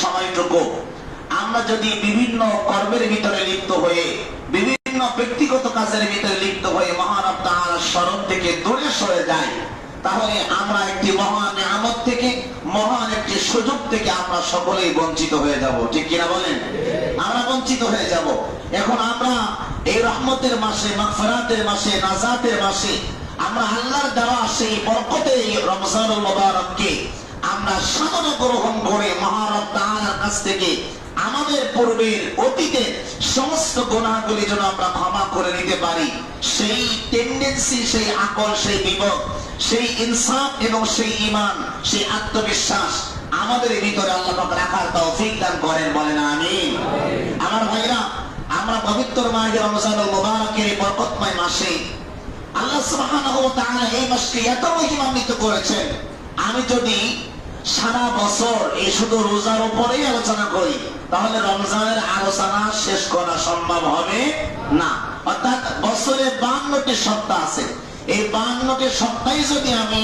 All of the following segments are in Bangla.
সময়টুকু আমরা যদি বিভিন্ন কর্মের ভিতরে লিপ্ত হয়ে, বিভিন্ন ব্যক্তিগত কাজের ভিতরে লিপ্ত হয়ে মহান তাআলার স্মরণ থেকে দূরে সরে যাই, তাহলে আমরা একটি মহান নিয়ামত থেকে, মহান একটি সুযোগ থেকে আমরা সকলেই বঞ্চিত হয়ে যাব। ঠিক কিনা বলেন? আমরা বঞ্চিত হয়ে যাব। এখন আমরা এই রহমতের মাসে, মাগফিরাতের মাসে, নাজাতের মাসে আমরা আল্লাহর দেওয়া সেই বরকতে রমজানুল মুবারককে আমরা সাদরে গ্রহণ করে মহান তাআলার কাছ থেকে আমাদের পূর্বের অতীতের সমস্ত গুনাহগুলি যেন আমরা ক্ষমা করে নিতে পারি, সেই টেন্ডেন্সি, সেই আকল, সেই বিবেক, সেই ইনসাফ এবং সেই ঈমান, সেই আত্মবিশ্বাস আমাদের ভিতরে আল্লাহ পাক রাখার তৌফিক দান করেন। বলেন আমিন। আমার ভাইরা, আমরা পবিত্র মাহে রমজানুল মুবারকের এই বরকতময় মাসে আল্লাহ সুবহানাহু ওয়া তাআলা এই মাসকে এত মহিমান্বিত করেছেন। আমি যদি সারা বছর এই শুধু রোজার উপরেই আলোচনা করি, তাহলে রমজানের আলোচনা শেষ করা সম্ভব হবে না। অর্থাৎ বছরে 52টি সপ্তাহ আছে। এই 52টি সপ্তাহে যদি আমি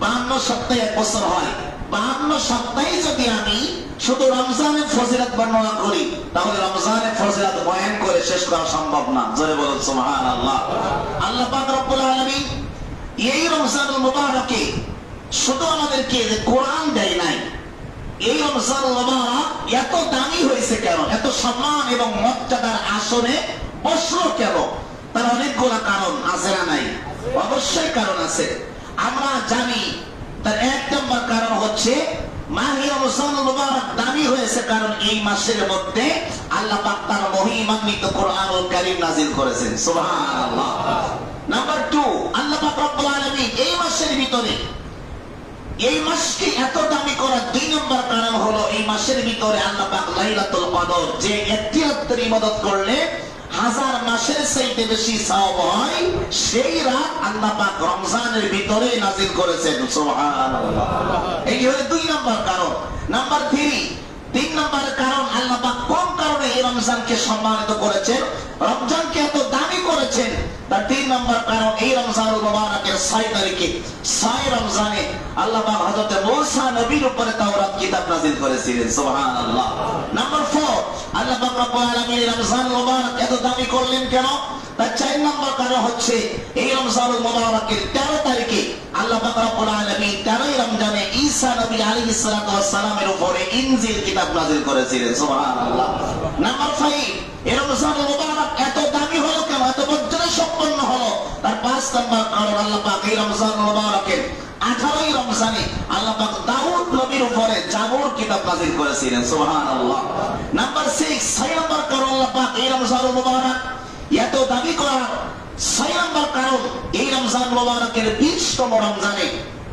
52 সপ্তাহে এক বছর হয়, 52 সপ্তাহে যদি আমি শুধু রমজানের ফজিলত বর্ণনা করি, তাহলে রমজানের ফজিলত বয়ান করে শেষ করা সম্ভব না। জোরে বলুন সুবহানাল্লাহ। আল্লাহ পাক রব্বুল আলামিন এই রমজানুল মুবারকে শুধু আমাদেরকে কোরআন দেয় নাই, এই রমজানুল মুবারক এত দামি হয়েছে কেন, এত সম্মান এবং মর্যাদার আসনে বসলো কেন? তার অনেকগুলো কারণ আছে না নাই? অবশ্যই কারণ আছে। আমরা জানি তার এক নম্বর কারণ হচ্ছে মাহে রমজানুল মুবারক দামি হয়েছে কারণ এই মাসের মধ্যে আল্লাহ পাক তার মহিমান্বিত কোরআনুল কারীম নাযিল করেছেন। সুবহানাল্লাহ। নাম্বার 2, আল্লাহ পাক রব্বুল আলামিন এই মাসের ভিতরে, এই মাসকে এত দামি করার 2 নম্বর কারণ হলো এই মাসের ভিতরে আল্লাহ পাক লাইলাতুল কদর, যে একটি রাতের ইবাদত করলে 1000 মাসের চাইতে বেশি সওয়াব হয়, সেই রাত আল্লাহ পাক রমজানের ভিতরে নাযিল করেছেন। সুবহানাল্লাহ। এই হলো 2 নম্বর কারণ। নাম্বার 3 নম্বর কারণ আল্লাহ পাক কোন কারণে এই রমজানকে সম্মানিত করেছেন, রমজানকে এত দামি করেছেন, তার 3 নম্বর কারণ এই রমজানুল মুবারকের 6 তারিখে, 6 রমজানে আল্লাহ পাক হযরত মূসা নবীর উপরে তাওরাত কিতাব নাযিল করেছিলেন। সুবহানাল্লাহ। নাম্বার 4, আল্লাহ পাক রব্বুল আলামিন রমজানুল মুবারক এত দামি করলেন কেন? তার 4 নম্বর কারণ হচ্ছে এই রমজানুল মুবারকের 13 তারিখে আল্লাহ পাক রব্বুল আলামিন 13 রমজানে ঈসা নবী আলাইহিস সালাতু ওয়াস সালামের উপরে ইনজিল কিতাব নাযিল করেছিলেন। সুবহানাল্লাহ। নাম্বার 5, এই রমজানুল মুবারক এত দামি হলো কেন, এত বজ্র সম্পন্ন হলো? তার 5 নম্বর কারণ আল্লাহ পাক এই রমজানুল মুবারকের 18 রমজানে আল্লাহ পাক দাউদ নবীর উপরে জাবুর কিতাব নাযিল করেছিলেন। সুবহানাল্লাহ। নাম্বার 6 নম্বর কারণ আল্লাহ পাক এই রমজানুল মুবারক এত দাবি করার 6 নম্বর কারণ এই রমজান মুবারকের 20তম রমজানে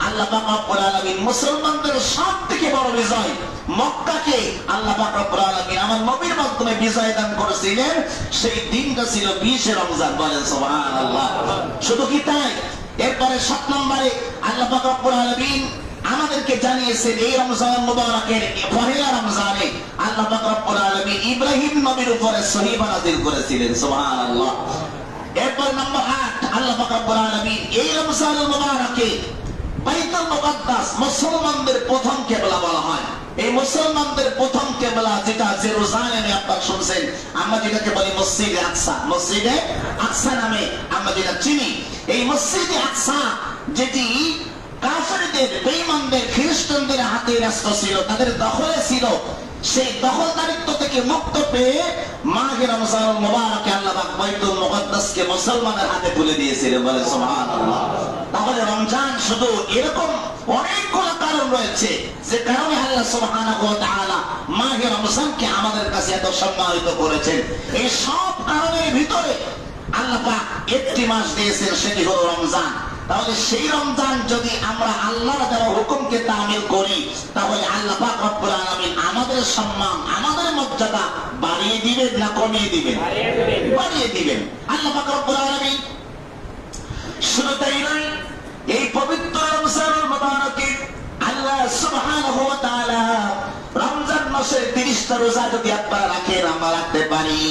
আল্লাহ পাক রব্বুল আলামিন মুসলমানদের সবথেকে বড় বিজয় মক্কাকে আল্লাহ পাক রব্বুল আলামিন আমার নবীর মাধ্যমে বিজয় দান করেছিলেন। সেই দিনটা ছিল 20 রমজান। বলেন সুবহানাল্লাহ। শুধু কি তাই? এরপরে 7 নম্বরে আল্লাহ পাক রব্বুল আলামিন আমাদেরকে জানিয়েছেন এই রমজান মুবারকের পহেলা রমজানে আল্লাহ পাক রব্বুল আলামিন ইব্রাহিম নবীর উপরে সহিফা নাযিল করেছিলেন। সুবহানাল্লাহ। এরপর নাম্বার 8, আল্লাহ পাক রব্বুল আলামিন এই রমজানুল মুবারকে বাইতুল মুকাদ্দাস মুসলমানদের প্রথম কিবলা বলা হয়। এই মুসলমানদের প্রথম কিবলা যেটা জেরুজালেমে আপনারা শুনছেন, আমরা যেটাকে বলি মসজিদে আকসা, মসজিদে আকসা নামে আমরা যেটা চিনি, এই মসজিদে আকসা যেটি কাফেরদের, বেঈমানদের, খ্রিস্টানদের হাতে রাষ্ট্র ছিল, তাদের দখলে ছিল, সেই দখলদারিত্ব থেকে মুক্ত পেয়ে মাহে রমজানুল মুবারকে আল্লাহ পাক বাইতুল মুকাদ্দাসকে মুসলমানের হাতে তুলে দিয়েছিলেন। বলে সুবহানাল্লাহ। তাহলে রমজান শুধু এরকম অনেকগুলো কারণ রয়েছে যে কারণে আল্লাহ সুবহানাহু ওয়া তাআলা মাহে রমজানকে আমাদের কাছে এত সম্মানিত করেছেন। এই সব কারণের ভিতরে আল্লাহ পাক একটি মাস দিয়েছেন, সেটি হলো রমজান। তাহলে সেই রমজান যদি আমরা আল্লাহর দেওয়া হুকুমকে তামিল করি, তাহলে আল্লাহ পাক রব্বুল আলামিন আমাদের সম্মান, আমাদের মর্যাদা বাড়িয়ে দিবেন না কমিয়ে দিবেন? বাড়িয়ে দিবেন। আল্লাহ পাক রব্বুল আলামিন শুধু তাই নয়, এই পবিত্র রমজানুল মুবারকে আল্লাহ সুবহানাহু ওয়া তাআলা রমজান মাসের 30টা রোজা যদি আপনারা রাখেন, আমরা রাখতে পারি,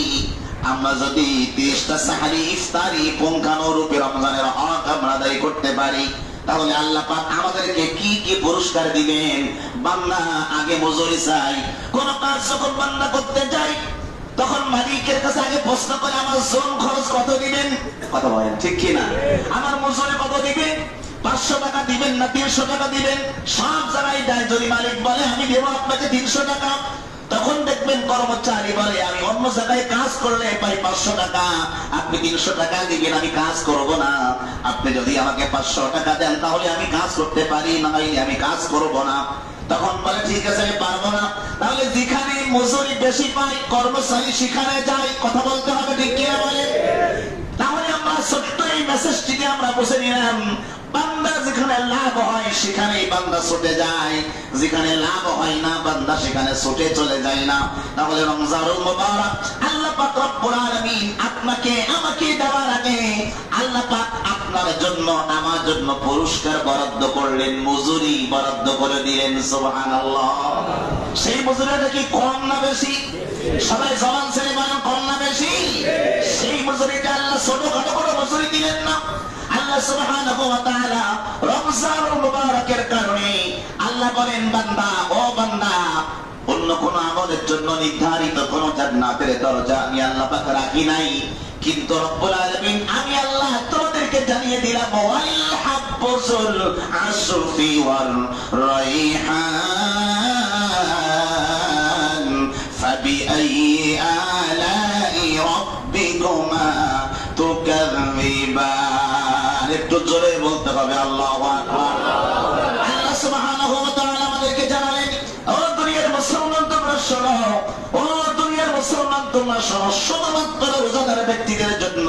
আমরা যদি 30টা সাহারি ইফতারি পুঙ্খানুরূপে রমজানের হক আমরা আদায় করতে পারি, তাহলে আল্লাহ পাক আমাদেরকে কি কি পুরস্কার দিবেন? বান্দা আগে মজুরি চাই। কোন কাজ যখন বান্দা করতে যায় তখন মালিকের কাছে আগে প্রশ্ন করে আমার শ্রম খরচ কত দিবেন? কথা বলেন ঠিক কিনা? আমার মজুরি কত দিবেন? 500 টাকা দিবেন না 300 টাকা দিবেন? সব জায়গায় দেয়। যদি মালিক বলে আমি দেব আপনাকে 300 টাকা, তখন দেখবেন কর্মচারী বলে আমি অন্য জায়গায় কাজ করলে পাই 500 টাকা, আপনি 300 টাকা দিবেন, আমি কাজ করব না। আপনি যদি আমাকে 500 টাকা দেন তাহলে আমি কাজ করতে পারি, না হলে আমি কাজ করব না। তখন বলে ঠিক আছে আমি পারবো না। তাহলে যেখানে মজুরি বেশি পাই কর্মচারী সেখানে যায়। কথা বলতে হবে ঠিক কিনা বলে? তাহলে আমরা ছোট্ট এই মেসেজটিকে আমরা বুঝে নিলাম, বান্দা যেখানে লাভ হয় সেখানেই বান্দা ছুটে যায়, যেখানে লাভ হয় না বান্দা সেখানে ছুটে চলে যায় না। তাহলে রমজানুল মুবারক আল্লাহ পাক রব্বুল আলামিন আপনাকে আমাকে দেওয়ার আগে আল্লাহ পাক আপনার জন্য আমার জন্য পুরস্কার বরাদ্দ করলেন, মজুরি বরাদ্দ করে দিলেন। সুবহানাল্লাহ। সেই মজুরিটা কি কম না বেশি? সবাই জবান ছেড়ে বলেন কম না বেশি? সেই মজুরিটা আল্লাহ ছোটখাটো করে মজুরি দিলেন না। আল্লাহ সুবহানাহু ওয়া তাআলা রমজানুল মুবারকের কারণে আল্লাহ বলেন বান্দা ও বান্দা, অন্য কোন আমলের জন্য নির্ধারিত কোন জান্নাতের দরজা আমি আল্লাহ পাক রাখি নাই, কিন্তু রব্বুল আলামিন আমি আল্লাহ তোমাদেরকে জানিয়ে দিলাম ওয়াল হাব্বুল আসফি ওয়াল রাইহান ফাবিআইয়ি আলাই রাব্বিকুমা তুকাযযিবান। একটু জোরে বলতে হবে আল্লাহু আকবার। আল্লাহ সুবহানাহু ওয়া তাআলা আমাদেরকে জানালেন ও দুনিয়ার মুসলমান তোমরা শোনো, ও দুনিয়ার মুসলমান তোমরা শোনো, শুধুমাত্র রোজাদার ব্যক্তিদের জন্য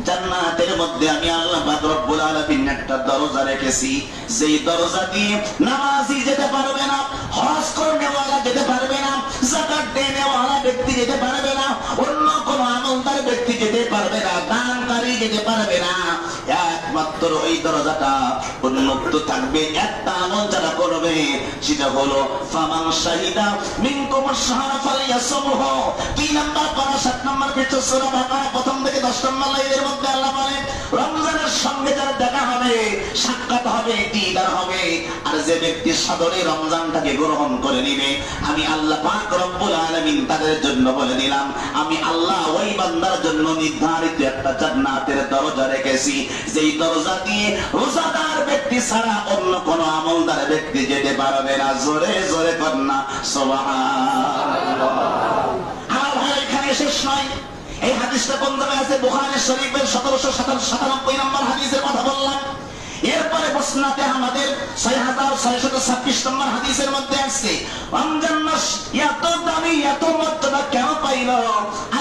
জান্নাতের মধ্যে আমি আল্লাহ পাক রব্বুল আলামিন একটা দরজা রেখেছি, যেই দরজা দিয়ে নামাজি যেতে পারবে না, হজ করেওয়ালা যেতে পারবে না, যাকাত দেনেওয়ালা ব্যক্তি যেতে পারবে না, অন্য কোন আমলদার ব্যক্তি যেতে পারবে না, দানকারী যেতে পারবে না। একমাত্র ওই দরজাটা উন্মুক্ত থাকবে একটা আমল যারা করবে, সেটা হলো ফামান শাহিদা মিনকুম আশ-শাহরা ফালইয়াসুমহু। 3 নাম্বার পারা 7 নাম্বার পৃষ্ঠা সূরা বাকারা প্রথম থেকে 10 নম্বর লাইনের মধ্যে আল্লাহ বলেন রমজানের সঙ্গে যারা দেখা হবে, সাক্ষাৎ হবে, দিদার হবে, আর যে ব্যক্তি সাদরে রমজানটাকে গ্রহণ করে নিবে, আমি আল্লাহ পাক রব্বুল আলামিন তাদের জন্য বলে দিলাম আমি আল্লাহ ওই বান্দার জন্য নির্ধারিত একটা জান্নাতের দরজা রেখেছি, যেই দরজা দিয়ে রোজাদার ব্যক্তি ছাড়া অন্য কোন আমলদার ব্যক্তি যেতে পারবে না। জোরে জোরে কন্যা সুবহানাল্লাহ। আমার ভাই এখানে শেষ নয়, এই হাদিসটা কোন জায়গায় আছে? বুখারী শরীফের 1797 নম্বর হাদিসের কথা বললাম। এরপরে মুসনাদে আমাদের 6626 নম্বর হাদিসের মধ্যে আছে রমজান মাস এত দামি এত মর্যাদা কেন পাইল?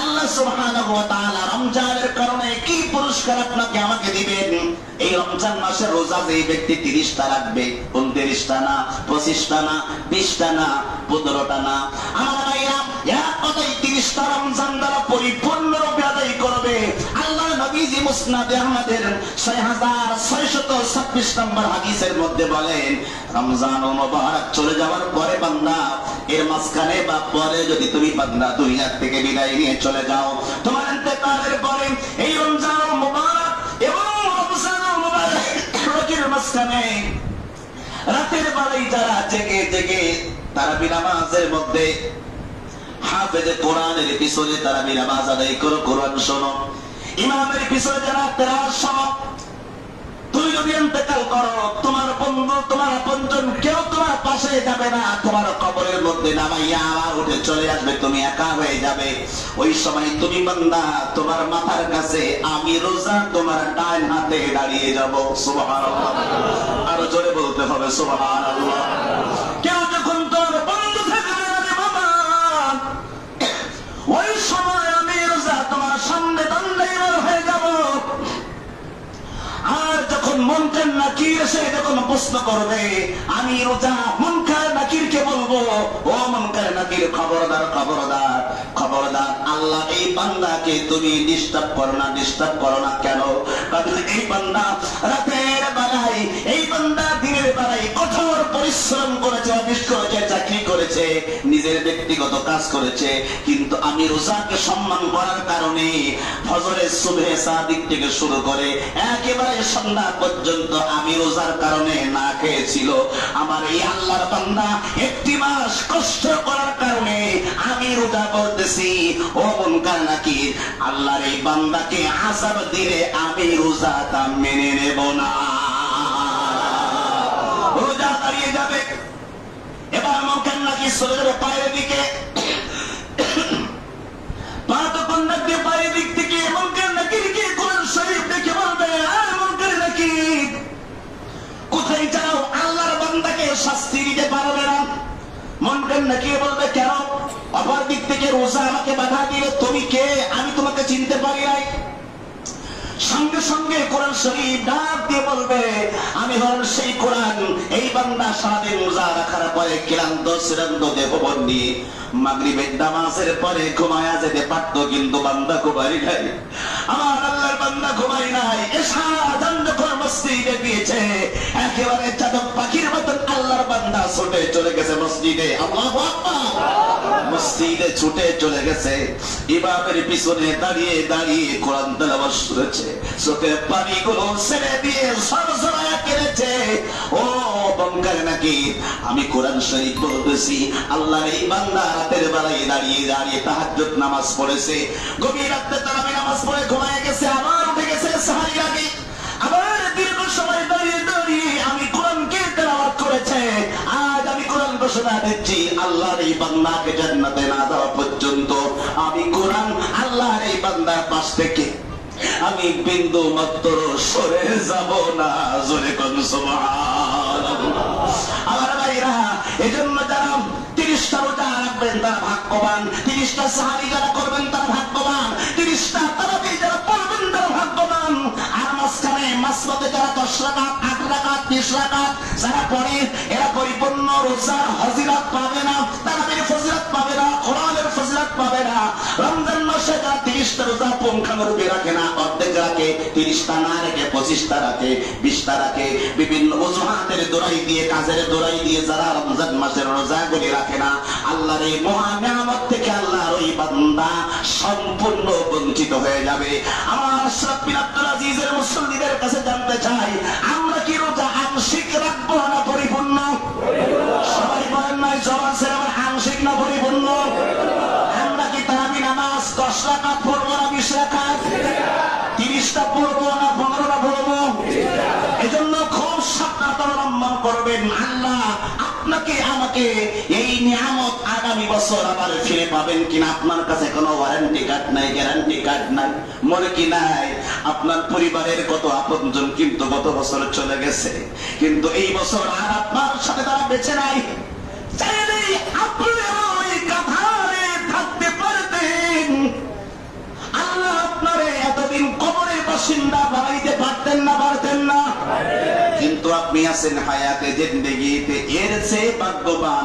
আল্লাহ সুবহানাহু ওয়া তাআলা রমজানের কারণে কি পুরস্কার আপনাকে আমাকে দিবেন? এই রমজান মাসে রোজা যেই ব্যক্তি 30টা রাখবে, 29টা না, 25টা না, 20টা না, 15টা না, আমার ভাইরা এক কথায় 30টা রমজান দ্বারা পরিপূর্ণরূপে আদায় করবে। আল্লাহ নবীজি মুসনাদে আহমদের 6626 নম্বর হাদিসের মধ্যে বলেন রমজানুল মুবারক চলে যাওয়ার পরে বান্দা এর মাঝখানে বা পরে যদি তুমি বান্দা দুনিয়া থেকে বিদায় নিয়ে চলে যাও, তোমার ইন্তেকালের পরে এই রমজানুল মুবারক এবং রমজানুল মুবারকের মাঝখানে রাতের বেলায় যারা জেগে জেগে তারাবি নামাজের মধ্যে হাফেজে কোরআনের পিছনে তারাবি নামাজ আদায় করো, কোরআন শোনো, ইমামের পিছনে যারা তেলাওয়াত শোনো, তুমি যদি ইন্তেকাল করো তোমার বন্ধু তোমার আপনজন কেউ তোমার পাশে যাবে না, তোমার কবরের মধ্যে নামাইয়া আবার উঠে চলে আসবে, তুমি একা হয়ে যাবে। ওই সময় তুমি বান্দা তোমার মাথার কাছে আমি রোজা তোমার ডান হাতে দাঁড়িয়ে যাব। সুবহানাল্লাহ। আরো জোরে বলতে হবে সুবহানাল্লাহ। কেউ যখন তোর বন্ধু থাকবে না বাবা, ওই সময় আমি রোজা তোমার সামনে দণ্ডায়মান হয়ে যাব। আর যখন মুনকার নাকির এসে যখন প্রশ্ন করবে, আমি রোজা মুনকার নাকিরকে বলবো ও মুনকার নাকির খবরদার খবরদার খবরদার, আল্লাহ এই বান্দাকে তুমি ডিস্টার্ব করো না কেন? কারণ এই বান্দা রাতের বেলায় এই বান্দা দিনের বেলায় কঠোর পরিশ্রম করেছে, অফিস করেছে, চাকরি করেছে, নিজের ব্যক্তিগত কাজ করেছে, কিন্তু আমি রোজাকে সম্মান করার কারণে ফজরের সুবহে সাদিক থেকে শুরু করে একেবারে সন্ধ্যা পর্যন্ত আমি রোজার কারণে না খেয়েছিল। আমার এই আল্লাহর বান্দা একটি মাস কষ্ট করার কারণে আমি রোজা করতেছি। ও মুনকার নাকির, আল্লাহর এই বান্দাকে আযাব দিলে আমি রোজাটা মেনে নেব না, রোজা দাঁড়িয়ে যাবে। এবার মুনকার নাকির চলে যাবে পায়ের দিকে, পা তখন ডাকবে পায়ের দিক থেকে। মুনকার নাকিরকে কোরআন শরীফ দেখে বলবে, আর মুনকার নাকির কোথায় যাও? আল্লাহর বান্দাকে শাস্তি দিতে পারবে না। মুনকার নাকির বলবে, কেন? অপর দিক থেকে রোজা আমাকে বাধা দিলে, তুমি কে? আমি তোমাকে চিনতে পারি নাই। সঙ্গে সঙ্গে কোরআন শরীফ ডাক দিয়ে বলবে, আমি হলাম সেই কোরআন। এই বান্দা সারাদিন রোজা রাখার পরে ক্লান্ত শ্রান্ত দেহবন নিয়ে মাগরিবের নামাজের পরে ঘুমায়া যেতে পারত, কিন্তু বান্দা ঘুমাই নাই। আমার আল্লাহর বান্দা ঘুমাই নাই। এশা আযান যখন মসজিদে দিয়েছে, একেবারে চাতক পাখির মতন আল্লাহর বান্দা ছুটে চলে গেছে মসজিদে। আল্লাহু আকবার, মসজিদে ছুটে চলে গেছে। ইমামের পিছনে দাঁড়িয়ে দাঁড়িয়ে কোরআন তেলাওয়াত শুনেছে, চোখে পানিগুলো ছেড়ে দিয়ে সরসরায়া কেঁদেছে। ও মুনকার নাকির, আমি কোরআন শরীফ বলতেছি, আল্লাহর এই বান্দা রাতের বেলায় দাঁড়িয়ে দাঁড়িয়ে তাহাজ্জুদ নামাজ পড়েছে, গভীর রাতে তারাবি নামাজ পড়ে ঘুমায় গেছে, আবার উঠে গেছে সাহারি লাগে, আবার দীর্ঘ সময় দাঁড়িয়ে দাঁড়িয়ে আমি কোরআনকে তেলাওয়াত করেছে। আজ আমি কোরআন ঘোষণা দিচ্ছি, আল্লাহর এই বান্দাকে জান্নাতে না যাওয়া পর্যন্ত আমি কোরআন আল্লাহর এই বান্দার পাশ থেকে আমি বিন্দু মাত্র সরে যাব না। জোরে কোন সুবহানাল্লাহ। আমার ভাইরা, এজন্য যারা 30টা রোজা রাখবেন তারা ভাগ্যবান, 30টা সাহারি যারা করবেন তারা ভাগ্যবান, 30টা তারাবি যারা পড়বেন তারা ভাগ্যবান। আর মাঝখানে মাসরাতে যারা 10 রাকাত, 8 রাকাত, 30 রাকাত যারা পড়ে, এরা পরিপূর্ণ রোজার ফজিলত পাবে না, তারাবির ফজিলত পাবে না, কোরআনের ফজিলত পাবে না। রমজান মাসে যারা 30টা রোজা পুঙ্খানুরূপে রাখে না, অর্ধেক রাখে, 30টা না রেখে 25টা রাখে, 20টা রাখে, বিভিন্ন অজুহাতের দোরাই দিয়ে, কাজের দোরাই দিয়ে যারা রমজান মাসের রোজাগুলি রাখে না, আল্লাহর এই মহা নিয়ামত থেকে আল্লাহর ওই বান্দা সম্পূর্ণ বঞ্চিত হয়ে যাবে। আমার আশরাফ বিন আব্দুল আজিজের মুসল্লিদের কাছে জানতে চাই, আমরা কি রোজা আংশিক রাখবো না পরিপূর্ণ? সবাই বলেন নাই জবান ছেড়ে, আমার আংশিক না পরিপূর্ণ? আমরা কি তারাবি নামাজ 10 রাকাত পড়বো না 20 রাকাত? 30টা পড়বো না 15টা পড়বো? এজন্য খুব সাবধানতা অবলম্বন করবেন। আল্লাহ আপনাকে আমাকে এই নিয়ামত আগামী বছর আবার ফিরে পাবেন কিনা আপনার কাছে কোনো ওয়ারেন্টি কার্ড নাই, গ্যারান্টি কার্ড নাই। মনে কি নাই, আপনার পরিবারের কত আপনজন কিন্তু গত বছর চলে গেছে, কিন্তু এই বছর আর আপনার সাথে তারা বেঁচে নাই। চাইলে আপনি ওই কাঁথারে থাকতে পারতেন, আল্লাহ আপনারে এতদিন কবরের বাসিন্দা বানাইতে পারতেন না, পারতেন না? কিন্তু আপনি আছেন হায়াতে জিন্দেগিতে, এর চেয়ে ভাগ্যবান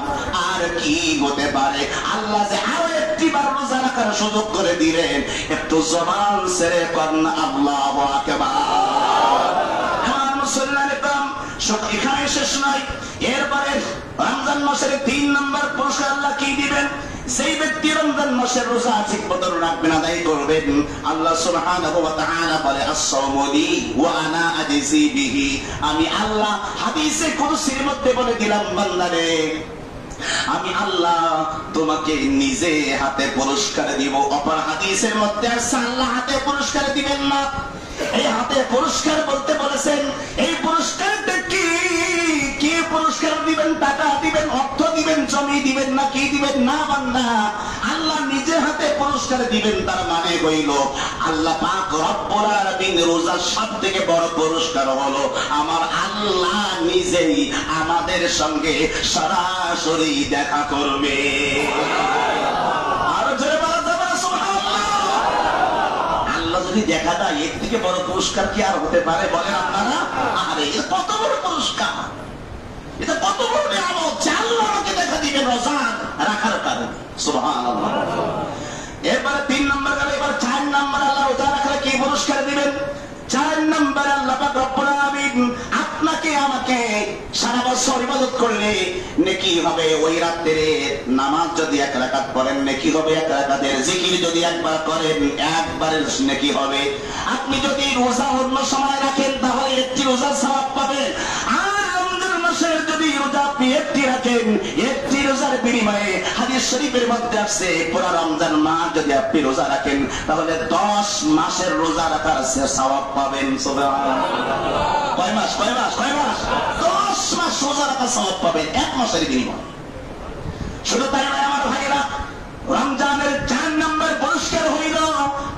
আর কি হতে পারে? আল্লাহ যে আরো একটি বার রোজা রাখার সুযোগ করে দিলেন, একটু জবান ছেড়ে কন্যা আল্লাহু আকবার। আমার মুসলমানের কাম এখানে শেষ নয়, এরপরে রমজান মাসের 3 নম্বর পুরস্কার আল্লাহ কি দিবেন? সেই ব্যক্তি রমজান মাসের রোজা ঠিক মতো রাখবেন, আদায় করবেন, আল্লাহ সুবহানাহু ওয়া তাআলা বলে, আস-সাওমু লি ওয়া আনা আজজি বিহি। আমি আল্লাহ হাদিসে কুদসির মধ্যে বলে দিলাম, বান্দারে আমি আল্লাহ তোমাকে নিজে হাতে পুরস্কার দিব। অপর হাদিসের মধ্যে আছে আল্লাহ হাতে পুরস্কার দিবেন না, এই হাতে পুরস্কার বলতে বলেছেন। এই পুরস্কারটা কি? কি পুরস্কার দিবেন? টাকা দিবেন, অর্থ দিবেন, জমি দিবেন, না কি দিবেন? না বান্দা, আল্লাহ নিজে হাতে পুরস্কার দিবেন। তার মানে হইল আল্লাহ পাক রব্বুল আলামিন রোজার সবথেকে বড় পুরস্কার হলো আমার আল্লাহ নিজেই আমাদের সঙ্গে সরাসরি দেখা করবে। আর জোরে বলা যাবে না সুবহানাল্লাহ? আল্লাহ যদি দেখা দেয়, এর থেকে বড় পুরস্কার কি আর হতে পারে বলেন আপনারা? আরে এটা কত বড় পুরস্কার, এটা কত বড় নিয়ামত যে আল্লাহ আমাকে দেখা দিবেন রোজা রাখার কারণে। সুবহানাল্লাহ। এরপরে 3 নম্বর গেল, এবার 4 নম্বর আল্লাহ রোজা রাখলে কি পুরস্কার দিবেন? 4 নম্বর আল্লাহ পাক রব্বুল আলামিন আপনাকে আপনাকে আমাকে সারা বছর ইবাদত করলে নেকি হবে ওই রাত্রে নামাজ যদি 1 রাকাত পড়েন নেকি হবে 1 রাকাতের, জিকির যদি একবার করেন একবারের নেকি হবে। আপনি যদি রোজা অন্য সময় রাখেন তাহলে 1টি রোজার সওয়াব পাবেন। আর রমজান মাসের যদি রোজা আপনি 1টি রাখেন 1টি রোজার বিনিময়ে হাদিস শরীফের মধ্যে আছে পুরো রমজান মাস যদি আপনি রোজা রাখেন তাহলে 10 মাসের রোজা রাখার সওয়াব পাবেন। সুবহানাল্লাহ। কয় মাস 10 মাস রোজা রাখার সওয়াব পাবেন 1 মাসের বিনিময়ে। শুধু তাই নয় আমার ভাইরা, রমজানের 4 নম্বর পুরস্কার হইল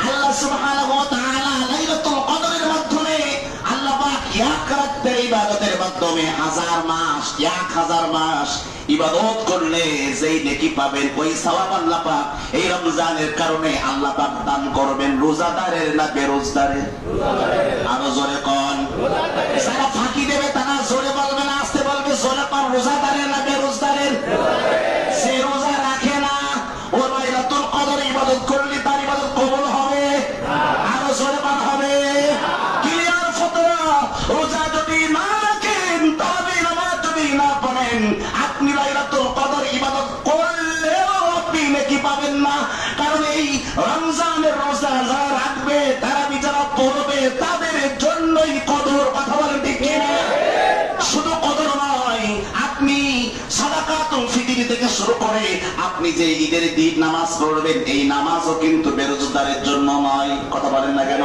আল্লাহ সুবহানাহু ওয়া তাআলা লাইলাতুল কদরের মাধ্যমে আল্লাহ পাক 1 রাতের ইবাদতের মাধ্যমে 1000 মাস ইবাদত করলে যেই নেকি পাবেন ওই সওয়াব আল্লাহ পাক এই রমজানের কারণে আল্লাহ পাক দান করবেন রোজাদারের না বেরোজদারের? আরো জোরে কোন। যারা ফাঁকি দেবে তারা জোরে বলবে না আস্তে বলবে? জোরে কোন। রোজাদারের না বেরোজদারের? সে রোজা রাখে না ও লাইলাতুল কদরে ইবাদত করলে তার ইবাদত কবুল হবে? আরো জোরে কোন হবে? ক্লিয়ার ফতোয়া। রোজা যদি না রাখেন তবে নামাজ যদি না পড়েন আপনি লাইলাতুল কদর ইবাদত করলেও আপনি নেকি পাবেন না। কারণ এই রমজানের রোজা যারা রাখবে তারা যারা পড়বে তাদের জন্যই কদর। কথা বলেন ঠিক কিনা? শুধু কদর নয়, আপনি সাদাকাতুল ফিতর থেকে শুরু করে আপনি যে ঈদের দিন নামাজ পড়বেন এই নামাজও কিন্তু বেরোজগারের জন্য নয়। কথা বলেন না কেন?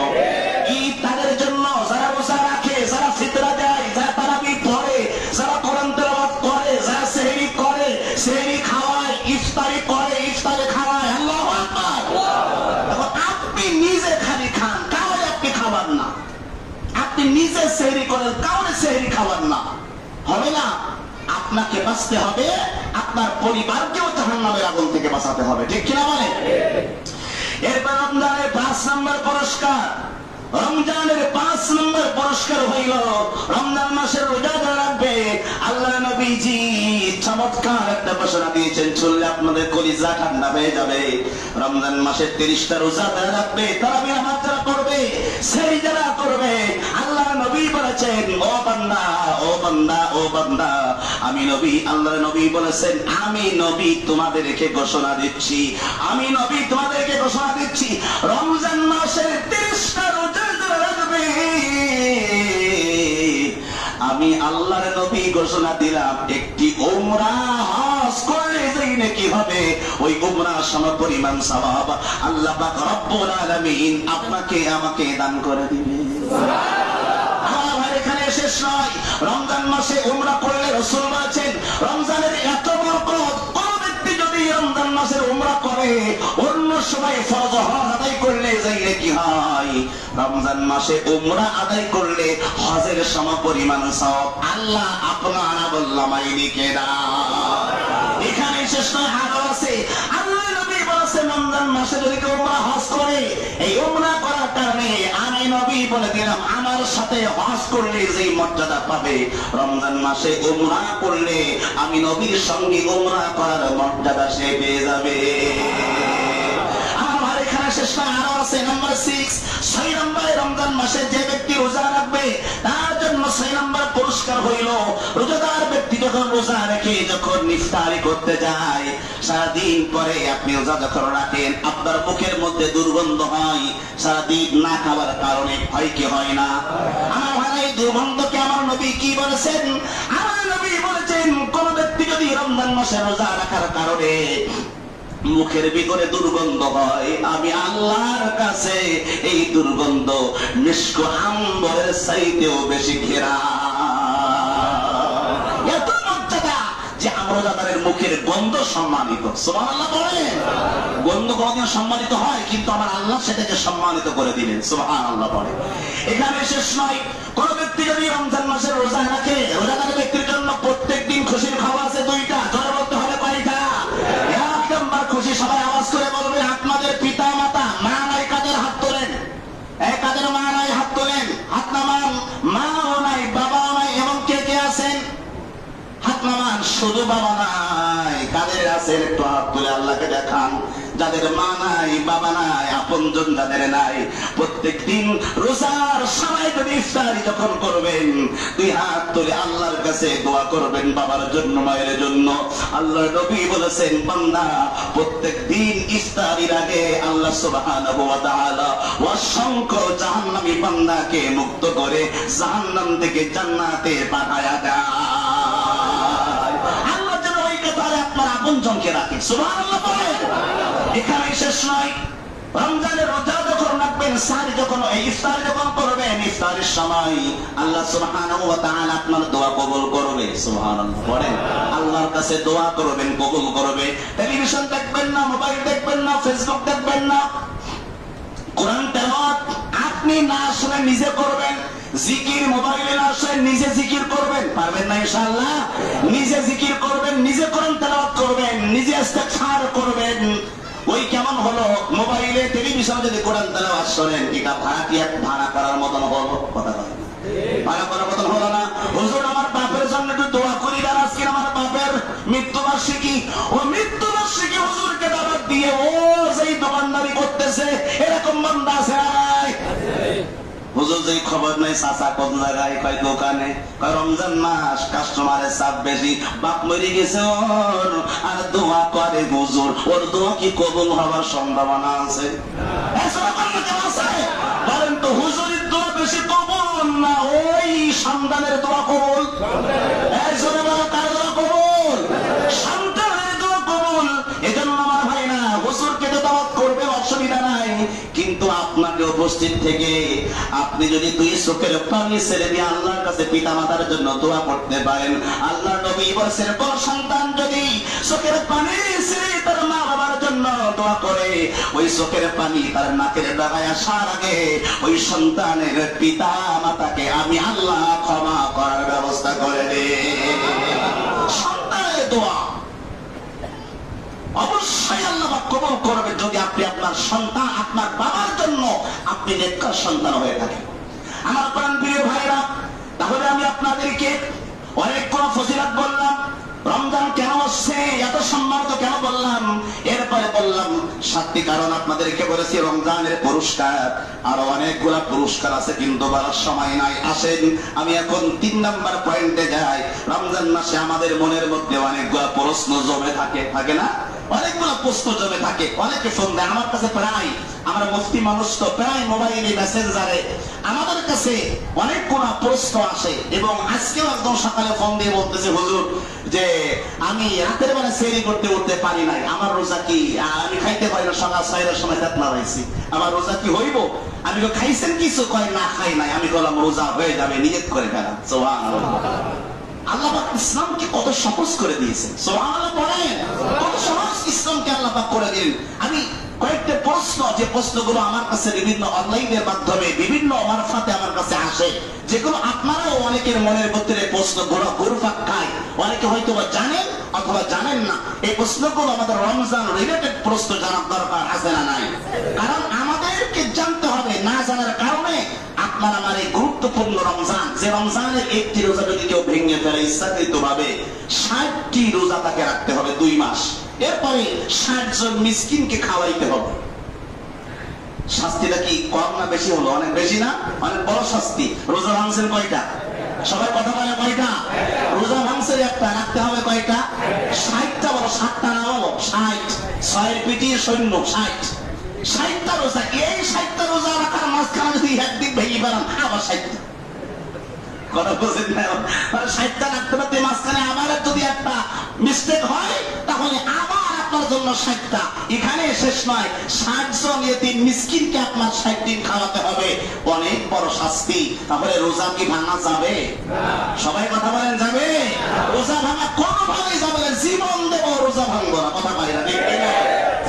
ঈদ তাদের জন্য যারা রোজা রাখে, যারা ফিতরা দেয়, যারা তারাবি পড়ে, যারা কোরআন তেলাওয়াত করে, যারা সেহরি করে, সেহরি খাওয়ায়, ইফতারি করে, ইফতারে খাওয়ায়। আল্লাহু আকবার। এখন আপনি নিজে খালি খান, কাউকে আপনি খাবার না। আপনি নিজে সেহরি করেন, কাউকে সেহরি খাবার না, হবে না। আপনাকে বাঁচতে হবে, আপনার পরিবারকেও জাহান্নামের আগুন থেকে বাঁচাতে হবে। ঠিক কিনা বলে? এরপর রমজানের 5 নম্বর পুরস্কার, রমজানের 5 নম্বর পুরস্কার হইল রমজান মাসের রোজা যারা রাখবে আল্লাহ নবীজি চমৎকার একটা ঘোষণা দিয়েছেন, শুনলে আপনাদের কলিজা ঠান্ডা হয়ে যাবে। রমজান মাসের 30টা রোজা যারা রাখবে তারাবি নামাজ যারা পড়বে সেই যারা করবে আল্লাহ নবী বলেছেন ও বান্দা ও বান্দা ও বান্দা আমি নবী, আল্লাহ নবী বলেছেন আমি নবী তোমাদেরকে ঘোষণা দিচ্ছি, আমি নবী তোমাদেরকে ঘোষণা দিচ্ছি রমজান মাসের 30টা রোজা যারা রাখবে আমি আল্লাহর নবী ঘোষণা দিলাম একটি উমরা হজ করলে যেই নাকি হবে ওই উমরা সমপরিমাণ সওয়াব আল্লাহ পাক রব্বুল আলামিন আপনাকে আমাকে দান করে দিবেন। সুবহানাল্লাহ। এখানে শেষ নয়, রমজান মাসে উমরা করলে রাসূল বলেছেন রমজানের এত বরকত, কোন ব্যক্তি যদি রমজান মাসের উমরা করে অন্য সময় ফরজ হজ আদায় করলে যেই নাকি হয় রমজান মাসে উমরা আদায় করলে হজের সমপরিমাণ সওয়াব আল্লাহ আপনারা বললাম আইদিকে দাও। এখানে শেষ নয়, আরো আছে। আল্লাহ নবী বলেছেন রমজান মাসে যদি কেউ উমরা হজ করে এই উমরা করার কারণে আমি নবী বলে দিলাম আমার সাথে হজ করলে যেই মর্যাদা পাবে রমজান মাসে উমরা করলে আমি নবীর সঙ্গে উমরা করার মর্যাদা সে পেয়ে যাবে। আমার এখানে শেষ নয়, আরো আছে। নাম্বার 6 নম্বরে রমজান মাসে যে ব্যক্তি রোজা রাখবে তার জন্য 6 নম্বর পুরস্কার হইল রোজাদার ব্যক্তি যখন রোজা রেখে যখন ইফতারি করতে যায় সারাদিন পরে আপনি রোজা যখন রাখেন আপনার মুখের মধ্যে দুর্গন্ধ হয়, সারাদিন না খাবার কারণে হয় কি হয় না? আমার ভাই এই দুর্গন্ধকে আমার নবী কি বলেছেন? আমার নবী বলেছেন কোন ব্যক্তি যদি রমজান মাসে রোজা রাখার কারণে মুখের ভিতরে দুর্গন্ধ হয় আমি আল্লাহর কাছে এই দুর্গন্ধ মিশক আম্বরের চাইতেও বেশি ঘেরা। এত মর্যাদা যে রোজাদারের মুখের গন্ধ সম্মানিত। সুবহানাল্লাহ বলেন। গন্ধ কোনদিন সম্মানিত হয় কিন্তু আমার আল্লাহ সেটাকে সম্মানিত করে দিলেন। সুবহানাল্লাহ বলেন। এখানে শেষ নয়, কোন ব্যক্তি যদি রমজান মাসের রোজা রাখে রোজাদার ব্যক্তির জন্য প্রত্যেকদিন খুশির খবর আছে 2টা। জোরে বলতে হবে কয়টা? এক নম্বর খুশি, সবাই আওয়াজ করে বলবে আপনাদের পিতা মাতা মা নাই কাদের হাত তোলেন, কাদের মা নাই হাত তোলেন, হাত নামান। মাও নাই বাবাও নাই এমন কে কে আছেন? হাত নামান। শুধু বাবা নাই, কাদের আছেন একটু হাত তুলে আল্লাহকে দেখান। যাদের মা নাই, বাবা নাই, আপনজন যাদের নাই, প্রত্যেক দিন রোজার সময় যদি ইফতারি যখন করবেন, দুই হাত তুলে আল্লাহর কাছে দোয়া করবেন বাবার জন্য, মায়ের জন্য। আল্লাহর নবী বলেছেন, বান্দা প্রত্যেক দিন ইফতারির আগে আল্লাহ সুবহানাহু ওয়া তাআলা অসংখ্য জাহান্নামী বান্দাকে মুক্ত করে জাহান্নাম থেকে জান্নাতে পাঠায়া দেয়। আল্লাহ যেন ওই কথারে আপনার আপনজনকে রাখে। সুবহানাল্লাহ বলেন। এখানেই শেষ নয়, রমজানের রোজা যখন রাখবেন, সাহরি যখন ইফতার যখন করবেন, ইফতারের সময় আল্লাহ সুবহানাহু ওয়া তাআলা আপনার দোয়া কবুল করবে। সুবহানাল্লাহ বলেন। আল্লাহর কাছে দোয়া করবেন, কবুল করবে। টেলিভিশন দেখবেন না, মোবাইল দেখবেন না, ফেসবুক দেখবেন না, কোরআন তেলাওয়াত আপনি না শুনে নিজে করবেন। জিকির মোবাইলে না শুনে নিজে জিকির করবেন। পারবেন না ইনশাআল্লাহ? নিজে জিকির করবেন, নিজে কোরআন তেলাওয়াত করবেন, নিজে ইস্তিগফার করবেন। ওই কেমন হলো, মোবাইলে টেলিভিশনে যদি কোরআন তেলাওয়াত শুনেন, এটা ভাড়া করার মতন হলো? কথা বলেন। ভাড়া করার মতন হলো না? হুজুর আমার বাপের জন্য একটু দোয়া করি, আর আজকে আমার বাপের মৃত্যুবার্ষিকী, ও মৃত্যুবার্ষিকী হুজুরকে দাওয়াত দিয়ে ও যেই দোকানদারি করতেছে, এরকম বান্দা আছে নাই? হুজুর যেই খবর নাই, চাচা কোন জায়গায়, কয় দোকানে, কয় রমজান মাস, কাস্টমারের চাপ বেশি, বাপ মরে গেছে ওর, আর দোয়া করে হুজুর, ওর দোয়া কি কবুল হওয়ার সম্ভাবনা আছে? বলেন তো, হুজুরের দোয়া বেশি কবুল না ওই সন্তানের দোয়া কবুল? কার দোয়া কবুল? সন্তানের দোয়া কবুল। এজন্য আমার ভাই না, হুজুরকে তো দাওয়াত করবে, অসুবিধা নাই, কিন্তু আপনাকে উপস্থিত থেকে আপনি যদি দুই চোখের পানি ছেড়ে দিয়ে আল্লাহর কাছে পিতা মাতার জন্য দোয়া করতে পারেন, আল্লাহর নবী বলেছেন, কোন সন্তান যদি চোখের পানি ছেড়ে তার মা বাবার জন্য দোয়া করে, ওই চোখের পানি তার নাকের ডগায় আসার আগে ওই সন্তানের পিতা মাতাকে আমি আল্লাহ ক্ষমা করার ব্যবস্থা করে দেই। সন্তানের দোয়া অবশ্যই আল্লাহ কবুল করবে যদি আপনি আপনার সন্তান, আপনার বাবার জন্য আপনি নেককার সন্তান হয়ে থাকেন। আমার প্রাণপ্রিয় ভাইরা, তাহলে আমি আপনাদেরকে অনেকগুলো ফজিলত বললাম। রমজান কেন আসছে, এত সম্মানিত কেন বললাম, এরপরে বললাম 7টি কারণ আপনাদেরকে বলেছি। রমজানের পুরস্কার আরো অনেকগুলা পুরস্কার আছে, কিন্তু বলার সময় নাই। আসেন আমি এখন 3 নাম্বার পয়েন্টে যাই। রমজান মাসে আমাদের মনের মধ্যে অনেকগুলা প্রশ্ন জমে থাকে না? অনেকগুলো প্রশ্ন জমে থাকে। অনেকে ফোন দেয় আমার কাছে, প্রায় আমরা মুফতি মানুষ তো, প্রায় মোবাইলে মেসেঞ্জারে আমাদের কাছে অনেকগুলো প্রশ্ন আসে। এবং আজকেও একদম সকালে ফোন দিয়ে বলতেছে, হুজুর যে আমি রাতের বেলা সেরি করতে উঠতে পারি নাই, আমার রোজা কি? আমি খাইতে পারি না, সকাল 6টার সময় দাঁতলা হয়েছি, আমার রোজা কি হইব? আমি তো খাইছেন কিছু? কয় না খাই নাই। আমি বললাম রোজা হয়ে যাবে, নিয়ত করে ফেলা। সুবহানাল্লাহ। আল্লাহ পাক ইসলামকে কত সহজ করে দিয়েছেন। সুবহানাল্লাহ বলেন। কত সহজ ইসলামকে আল্লাহ পাক করে দিলেন। আমি কয়েকটা প্রশ্ন, যে প্রশ্নগুলো আমার কাছে বিভিন্ন অনলাইনের মাধ্যমে বিভিন্ন মারফাতে আমার কাছে আসে, যেগুলো আপনারাও অনেকের মনের ভিতরে প্রশ্নগুলো ঘুরপাক খায়, অনেকে হয়তো জানেন অথবা জানেন না। এই প্রশ্নগুলো আমাদের রমজান রিলেটেড প্রশ্ন জানার দরকার আছে না নাই? কারণ আমাদেরকে জানতে হবে, না জানার কারণে আপনার আমার এই গুরুত্বপূর্ণ রমজান, যে রমজানের একটি রোজা যদি কেউ ভেঙে ফেলে ইচ্ছাকৃত ভাবে, 60টি রোজা তাকে রাখতে হবে 2 মাস। এরপরে 60 জন মিসকিনকে খাওয়াইতে হবে। শাস্তিটা কি কম না বেশি হলো? অনেক বেশি না? অনেক বড় শাস্তি। রোজা ভাঙছেন কয়টা? সবাই কথা বলে কয়টা? রোজা ভাঙছেন একটা, রাখতে হবে কয়টা? 60টা বলো, 7টা না বলো, 60। 6 পিটিয়ে সৈন্য 60টা রোজা। এই 60টা রোজা রাখার মাঝখানে যদি একদিন ভেঙে ফেলান, আবার 60টা। কথা বলছেন না? 60টা রাখতে পারতে মাঝখানে আবার যদি একটা মিস্টেক হয়, তাহলে আবার আপনার জন্য 60টা। এখানে শেষ নয়, 60 জন ইয়েতিম মিসকিনকে আপনার 60 দিন খাওয়াতে হবে। অনেক বড় শাস্তি। তাহলে রোজা কি ভাঙা যাবে? সবাই কথা বলেন, যাবে? রোজা ভাঙা কোনোভাবেই যাবে না। জীবন দেব, রোজা ভাঙবো না। কথা পারি না,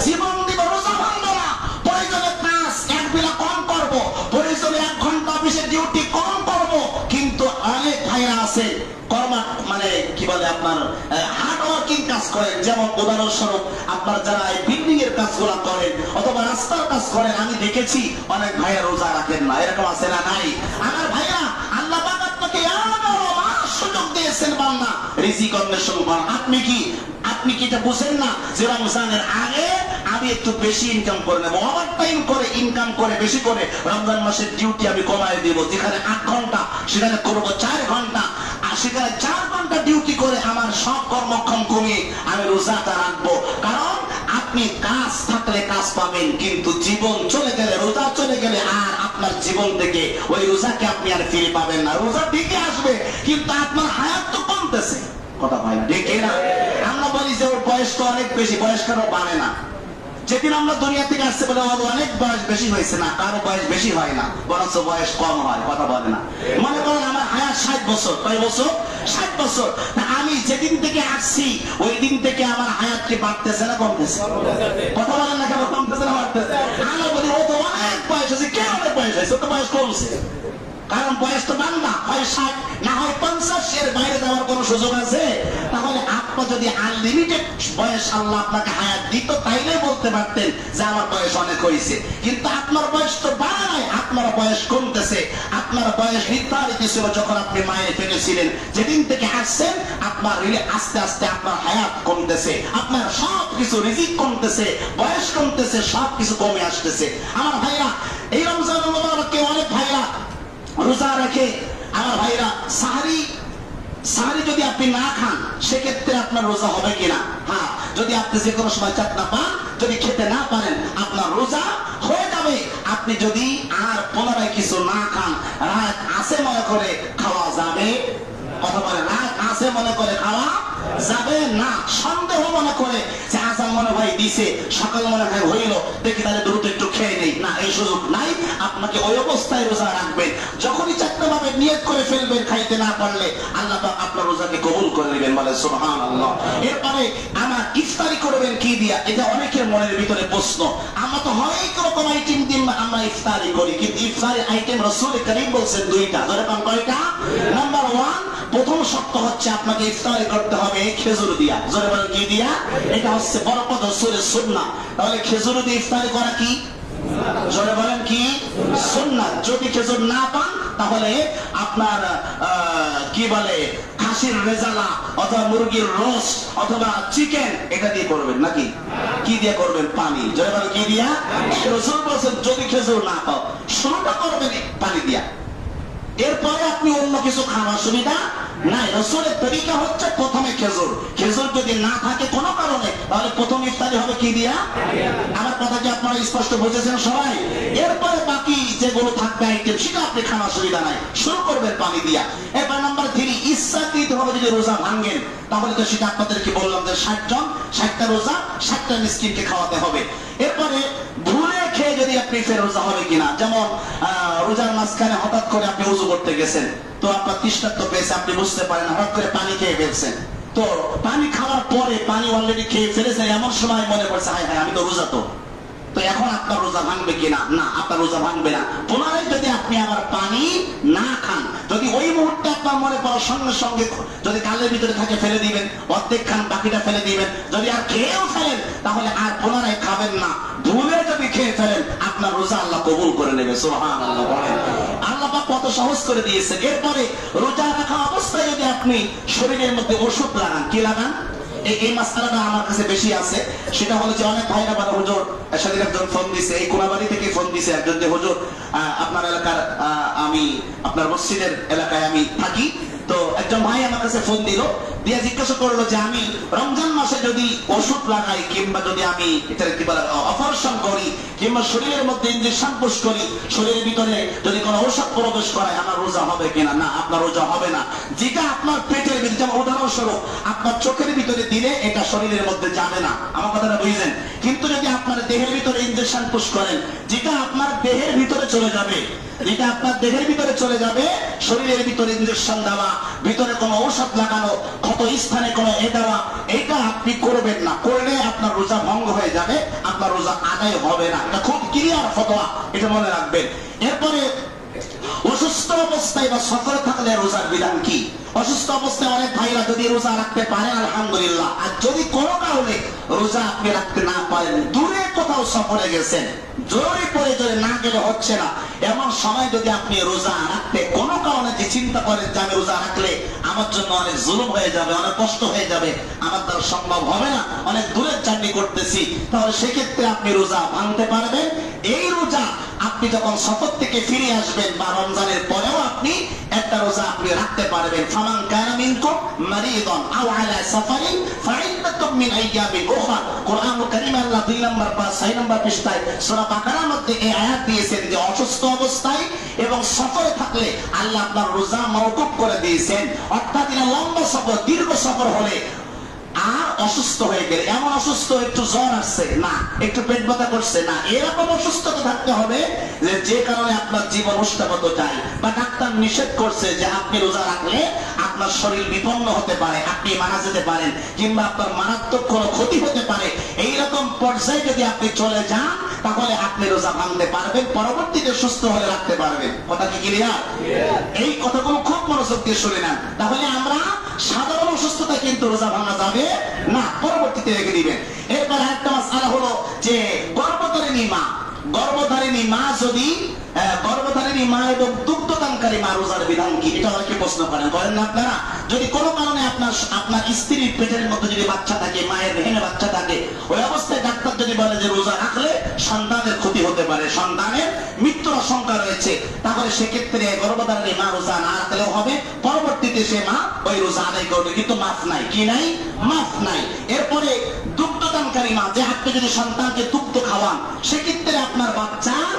জীবন দিব, রোজা ভাঙবো না। প্রয়োজনে ক্লাস 1 বেলা কম করবো, প্রয়োজনে 1 ঘন্টা অফিসে ডিউটি কম করবো। কিন্তু অনেক ভাইরা আছে মানে কি বলে আপনার হার্ড ওয়ার্কিং কাজ করেন। যেমন উদাহরণস্বরূপ আপনার যারা বিল্ডিং এর কাজগুলো করেন অথবা রাস্তার কাজ করেন, আমি দেখেছি অনেক ভাইয়া রোজা রাখেন না। এরকম আছে না নাই? আমার ভাইয়া, আল্লাহ পাক আপনাকে 11 মাস সুযোগ দিয়েছেন বান্দা, রিজিক অন্বেষণ করেন। আপনি কি আপনি কি এটা বুঝেন না যে রমজানের আগে আমি একটু বেশি ইনকাম করে নেবো, ওভার টাইম করে ইনকাম করে বেশি করে রমজান মাসের ডিউটি আমি কমায় দিব, যেখানে 8 ঘন্টা সেখানে করবো 4 ঘন্টা, আর সেখানে 4 ঘন্টা ডিউটি করে আমার সব কর্মক্ষম কমিয়ে আমি রোজাটা রাখবো। কারণ আপনি কাজ থাকলে কাজ পাবেন, কিন্তু জীবন চলে গেলে, রোজা চলে গেলে আর আপনার জীবন থেকে ওই রোজাকে আপনি আর ফিরে পাবেন না। রোজা ঠিকই আসবে, কিন্তু আপনার হায়াত তো কমতেছে। কথা হয় না, ঠিক না? আমরা বলি যে ওর বয়স তো অনেক বেশি, বয়স কেন বাড়ে না? যেদিন আমরা দুনিয়া থেকে আসছে বলে অনেক বয়স বেশি হয়েছে, না, কারো বয়স বেশি হয় না, বরঞ্চ বয়স কম হয়। কথা বলে না? মনে করেন আমার হায়াত 60 বছর, কয় বছর? 60 বছর। আমি যেদিন থেকে আসছি ওই দিন থেকে আমার হায়াত কি বাড়তেছে না কমতেছে? কথা বলেন না কেন? কমতেছে না বাড়তেছে? আমরা বলি ও তো অনেক বয়স হয়েছে। কে অনেক বয়স হয়েছে? ও তো বয়স কমছে। কারণ বয়স তো বান্দা, হয় 60 না হয় 50, এর বাইরে যাওয়ার কোন সুযোগ আছে? তাহলে আপনার যদি আনলিমিটেড বয়স আল্লাহ আপনাকে হায়াত দিত, তাইলে বলতে পারতেন যে আমার বয়স অনেক হয়েছে। কিন্তু আপনার বয়স তো বাড়া নাই, আপনার বয়স কমতেছে। আপনার বয়স নির্ধারিত ছিল যখন আপনি মায়ের পেটে ছিলেন, যেদিন থেকে আসছেন আপনার আস্তে আস্তে আপনার হায়াত কমতেছে, আপনার সবকিছু রিজিক কমতেছে, বয়স কমতেছে, সবকিছু কমে আসতেছে। আমার ভাইরা, এই রমজান মুবারকে অনেক ভাইরা রোজা রেখে, আমার ভাইরা সাহারি যদি আপনি না খান সেক্ষেত্রে আপনার রোজা হবে কিনা? হ্যাঁ, যদি আপনি যে কোনো সময় চাকনা পান, যদি খেতে না পারেন আপনার রোজা হয়ে যাবে। আপনি যদি আর পুনরায় কিছু না খান, রাত আছে মনে করে খাওয়া যাবে? কথা বলে, রাত আছে মনে করে খাওয়া যাবে না। সন্দেহ মনে করে যে আজান মনে হয় দিছে, সকাল মনে হয় হইল, দেখি তাহলে দ্রুত একটু খেয়ে নেই, না, এই সুযোগ নাই। আপনাকে ওই অবস্থায় রোজা রাখবেন। যখনই চাকরি ভাবে নিয়ত করে ফেলবেন, খাইতে না পারলে আল্লাহ পাক আপনার রোজাকে কবুল করে নেবেন, বলে সুবহানাল্লাহ। এরপরে আমার ইফতারি করবেন কি দিয়া? এটা অনেকের মনের ভিতরে প্রশ্ন। আমরা তো হরেক রকম আইটেম দিয়ে আমরা ইফতারি করি, কিন্তু ইফতারি আইটেম রাসূল কারীম বলছেন 2টা। যেরকম কয়টা? নাম্বার 1, প্রথম শর্ত হচ্ছে আপনাকে ইফতারি করতে হবে খেজুর দিয়া। জোরে বলেন কি দিয়া? এটা হচ্ছে বরকত রাসূলের সুন্নাহ। তাহলে খেজুর দিয়ে ইফতারি করা কি? জোরে বলেন কি? সুন্নাত। যদি খেজুর না পান তাহলে আপনার কি বলে খাসির রেজালা অথবা মুরগির রোস্ট অথবা চিকেন, এটা দিয়ে করবেন। নাকি কি দিয়ে করবেন? পানি। জোরে বলেন কি দিয়া? রাসূল বলেন যদি খেজুর না পাও, শুরুটা করবেন পানি দিয়া। এরপরে আপনি অন্য কিছু খাওয়ার সুবিধা নাই। রাসূলের তরিকা হচ্ছে প্রথমে খেজুর। খেজুর যদি না থাকে কোনো কারণে, তাহলে প্রথম ইফতারি হবে কি দিয়া? আমার কথা কি আপনারা স্পষ্ট বুঝেছেন সবাই? এরপরে বাকি যেগুলো থাকবে আইটেম, সেটা আপনি খাওয়ার সুবিধা নাই, শুরু করবেন পানি দিয়া। এরপর নাম্বার 3, ইচ্ছাকৃত ভাবে যদি রোজা ভাঙেন, তাহলে তো সেটা আপনাদেরকে বললাম যে 60 জন 60টা রোজা 60টা মিসকিনকে খাওয়াতে হবে। এরপরে ভুলে খেয়ে যদি আপনি ফের রোজা হবে কিনা? যেমন রোজার মাঝখানে হঠাৎ করে আপনি ওযু করতে গেছেন, তো আপনার তৃষ্ণার্ত পেয়েছে, আপনি বুঝতে পারেন, হঠাৎ করে পানি খেয়ে ফেলছেন। তো পানি খাওয়ার পরে পানি অলরেডি খেয়ে ফেলেছেন, এমন সময় মনে পড়ছে হায় হায় আমি তো রোজা, তো এখন আপনার রোজা ভাঙবে কিনা? না, আপনার রোজা ভাঙবে না। পুনরায় যদি আপনি আবার পানি না খান, যদি ওই মুহূর্তে আপনার মনে পড়ার সঙ্গে সঙ্গে যদি গালের ভিতরে থাকে ফেলে দিবেন, অর্ধেক খান, বাকিটা ফেলে দিবেন। যদি আর খেয়েও ফেলেন তাহলে আর পুনরায় খাবেন না। ভুলে যদি খেয়ে ফেলেন আপনার রোজা আল্লাহ কবুল করে নেবে। সুবহানাল্লাহ বলেন। আল্লাহ পাক কত সহজ করে দিয়েছেন। এরপরে রোজা রাখা অবস্থায় যদি আপনি শরীরের মধ্যে ওষুধ লাগান, কি লাগান? এই মাসআলাটা আমার কাছে বেশি আছে। সেটা হলো যে অনেক ভাইরা বলে হুজুর, সেদিন একজন ফোন দিছে, এই কোনাবাড়ি থেকে ফোন দিছে একজন, যে হুজুর আপনার এলাকার, আমি আপনার মসজিদের এলাকায় আমি থাকি, তো একজন ভাই আমার কাছে ফোন দিল, দিয়ে জিজ্ঞাসা করলো যে আমি রমজান মাসে যদি ওষুধ লাগাই, কিংবা যদি আমি এটা কি বলে অপারেশন করি, কিংবা শরীরের মধ্যে ইনজেকশন পুশ করি, শরীরের ভিতরে যদি কোনো ঔষধ প্রবেশ করায়, আমার রোজা হবে কিনা? না, আপনার রোজা হবে না। যেটা আপনার পেটের ভিতরে, যেমন উদাহরণস্বরূপ আপনার চোখের ভিতরে দিলে এটা শরীরের মধ্যে যাবে না, আমার কথাটা বুঝলেন? কিন্তু যদি আপনার দেহের ভিতরে ইনজেকশন পুশ করেন, যেটা আপনার দেহের ভিতরে চলে যাবে, যেটা আপনার দেহের ভিতরে চলে যাবে, শরীরের ভিতরে ইনজেকশন দেওয়া, ভিতরে কোনো ঔষধ লাগানো, ক্ষত স্থানে কোনো দেওয়া, এটা আপনি করবেন না। করলে আপনার রোজা ভঙ্গ হয়ে যাবে, আপনার রোজা আদায় হবে না। এটা খুব ক্লিয়ার ফতোয়া, এটা মনে রাখবেন। এরপরে অসুস্থ অবস্থায় বা সফরে থাকলে রোজার বিধান কি? অসুস্থ অবস্থায় অনেক ভাইরা যদি রোজা রাখতে পারে আলহামদুলিল্লাহ, আর যদি কোনো কারণে রোজা আপনি রাখতে না পারেন, দূরে কোথাও সফরে গেছেন, জরুরি প্রয়োজনে না গেলে হচ্ছে না, এমন সময় যদি আপনি রোজা রাখতে কোনো কারণে যে চিন্তা করেন যে আমি রোজা রাখলে আমার জন্য অনেক জুলুম হয়ে যাবে, অনেক কষ্ট হয়ে যাবে, আমার দ্বারা সম্ভব হবে না, অনেক দূরের জার্নি করতেছি, তাহলে সেক্ষেত্রে আপনি রোজা ভাঙতে পারবেন। এই রোজা আপনি যখন সফর থেকে ফিরে আসবেন বা রমজানের পরেও আপনি একটা রোজা আপনি রাখতে পারবেন। ফামান কানা মিনকুম মারিদান আও আলা সাফারিন ফাইদ্দাতুম মিন আইয়ামিন উখরা। কোরআনুল কারীমে আল্লাহ 2 নম্বর বা 6 নম্বর পৃষ্ঠায় সূরা বাকারার মধ্যে এই আয়াত দিয়েছেন যে অসুস্থ অবস্থায় এবং সফরে থাকলে আল্লাহ আপনার রোজা মওকুফ করে দিয়েছেন। অর্থাৎ লম্বা সফর, দীর্ঘ সফর হলে আর অসুস্থ হয়ে গেলে, এমন অসুস্থ একটু জ্বর আসছে না, একটু পেট ব্যথা করছে না, এরকম অসুস্থতা থাকতে হবে যে কারণে আপনার জীবন উষ্ণাগত যায়, বা ডাক্তার নিষেধ করছে যে আপনি রোজা রাখলে আপনার শরীর বিপন্ন হতে পারে, আপনি মারা যেতে পারেন, কিংবা আপনার মারাত্মক কোনো ক্ষতি হতে পারে, এইরকম পর্যায়ে যদি আপনি চলে যান তাহলে আপনি রোজা ভাঙতে পারবেন, পরবর্তীতে সুস্থ হলে রাখতে পারবেন। কথা কি ক্লিয়ার? এই কথাগুলো খুব মনোযোগ দিয়ে শুনে নেন। তাহলে আমরা সাধারণ অসুস্থতা কিন্তু রোজা ভাঙা যাবে না, পরবর্তীতে রেখে দিবেন। এরপর আরেকটা মাসআলা হলো যে গর্ভধারিণী মা, গর্ভধারিণী মা যদি গর্ভধারিণী মা এবং দুগ্ধদানকারী মা রোজার বিধান কি? এটা অনেকে প্রশ্ন করেন, করেন না আপনারা? যদি কোনো কারণে আপনার স্ত্রীর পেটের মধ্যে যদি বাচ্চা থাকে, মায়ের রেহেমে বাচ্চা থাকে, ওই অবস্থায় ডাক্তার যদি বলে যে রোজা রাখলে সন্তানের ক্ষতি হতে পারে, সন্তানের মৃত্যুর আশঙ্কা রয়েছে, তাহলে সেক্ষেত্রে গর্ভধারিণী মা রোজা না রাখলেও হবে, পরবর্তীতে সে মা ওই রোজা আদায় করবে, কিন্তু মাফ নাই। কি নাই? মাফ নাই। এরপরে দুগ্ধদানকারী মা, যে আপনি যদি সন্তানকে দুগ্ধ খাওয়ান, সেক্ষেত্রে আপনার বাচ্চার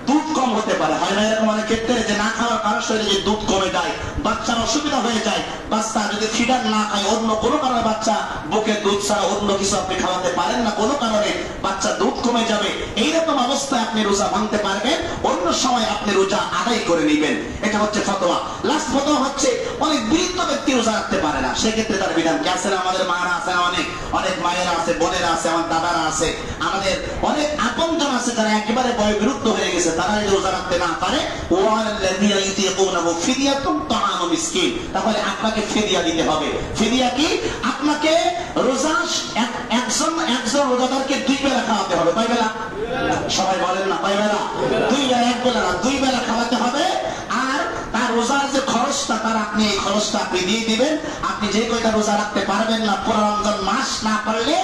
দুধ কম হতে পারে, হয় না এরকম অনেক ক্ষেত্রে, যে না খাওয়ার কারণে শরীরে যে দুধ কমে যায়, বাচ্চার অসুবিধা হয়ে যায়, বাচ্চা যদি ফিডার না খায়, অন্য কোনো কারণে বাচ্চা বুকে দুধ ছাড়া অন্য কিছু আপনি খাওয়াতে পারেন না, কোনো কারণে বাচ্চা দুধ কমে যাবে, এইরকম অবস্থায় আপনি রোজা ভাঙতে পারবেন, অন্য সময় আপনি রোজা আদায় করে নেবেন। এটা হচ্ছে ফতোয়া। লাস্ট ফতোয়া হচ্ছে অনেক বৃদ্ধ ব্যক্তি রোজা রাখতে পারে না, সেক্ষেত্রে তার বিধান কি? আছে না? আমাদের মারা আছে, অনেক মায়েরা আছে, বোনেরা আছে, আমার দাদারা আছে, আমাদের অনেক আপনজন আছে যারা একেবারে বয়োবৃদ্ধ হয়ে গেছে, তারা যদি রোজা রাখতে না পারে, ওয়াল্লাযীনা ইউতীকুনাহু ফিদিয়াতুন তাআমু মিসকিন, তাহলে আপনাকে ফিদিয়া দিতে হবে। ফিদিয়া কি? আপনাকে রোজা একজন রোজাদারকে 2 বেলা খাওয়াতে হবে। কয় বেলা? সবাই বলেন না, কয় বেলা? 2 বেলা, 1 বেলা না, 2 বেলা খাওয়াতে হবে। আর তার রোজার যে খরচটা, তার আপনি এই খরচটা আপনি দিয়ে দিবেন। আপনি যে কয়টা রোজা রাখতে পারবেন না, পুরো রমজান মাস না পারলে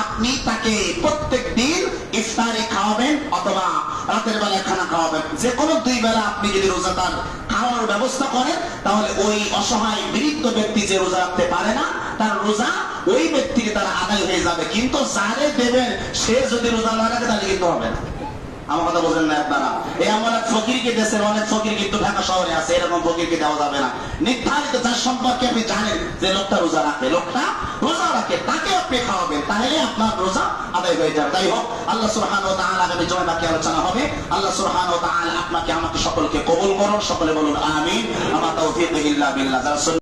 আপনি তাকে প্রত্যেক দিন ইফতারি খাওয়াবেন অথবা রাতের বেলায় খানা খাওয়াবেন। যে কোনো 2 বেলা আপনি যদি রোজা তার খাওয়ার ব্যবস্থা করেন, তাহলে ওই অসহায় বৃদ্ধ ব্যক্তি যে রোজা রাখতে পারে না, তার রোজা ওই ব্যক্তিকে তারা আদায় হয়ে যাবে। কিন্তু যারে দেবেন সে যদি রোজা না রাখে তাহলে কিন্তু হবে না। আমার কথা বলছেন না আপনারা? এই আমার ফকিরকে দেশের অনেক ফকির কিন্তু ঢাকা শহরে আছে, এরকম ফকিরকে দেওয়া যাবে না। নির্ধারিত যার সম্পর্কে আপনি জানেন যে লোকটা রোজা রাখে, তাকে আপনি খাওয়াবেন, তাহলে আপনার রোজা আদায় হয়ে যাবে। তাই হোক, আল্লাহ সুবহানাহু ওয়া তাআলা আগামী জুমায় বাকি আলোচনা হবে। আল্লাহ সুবহানাহু ওয়া তাআলা আপনাকে আমাকে সকলকে কবুল করুন। সকলে বলুন আমিন। আমার তাওফীক ইল্লা বিল্লাহ।